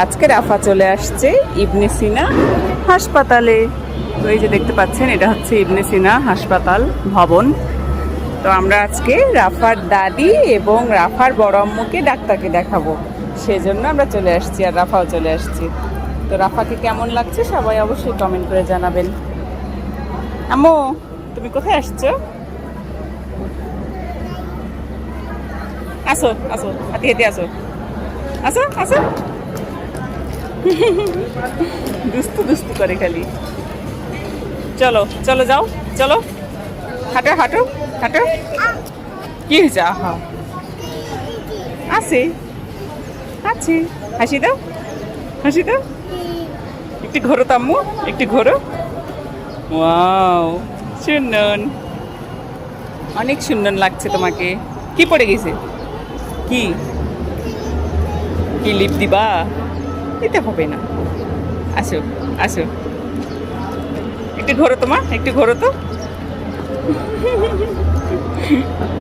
আজকে রাফা চলে আসছে ইবনে সিনা হাসপাতালে। তো এই যে দেখতে পাচ্ছেন, এটা হচ্ছে ইবনে সিনা হাসপাতাল ভবন। তো আমরা আজকে রাফার দাদি এবং রাফার বড় আম্মুকে ডাক্তারকে দেখাবো, সেজন্য আমরা চলে আসছি, আর রাফাও চলে আসছি। তো রাফাকে কেমন লাগছে সবাই অবশ্যই কমেন্ট করে জানাবেন। আম্মু, তুমি কোথায় আসছো? আসো আসো, হাতি হাতি আসো, আসো আসো। দুস্তু দুস্তু করে খালি। চলো চলো, যাও চলো, হাঁটো হাঁটো হাঁটো। কি হয়েছে? আহা, আছে আছে, হাসি দাও হাসি দাও। একটু ঘোরো তাম্মু, একটু ঘোরো। ওয়াও, সুন্দর, অনেক সুন্দর লাগছে তোমাকে। কি পড়ে গেছে? কি কি লিপ দিবা? দিতে হবে না, আসো আসো, একটু ঘোরো তোমা, একটু ঘোরো তো।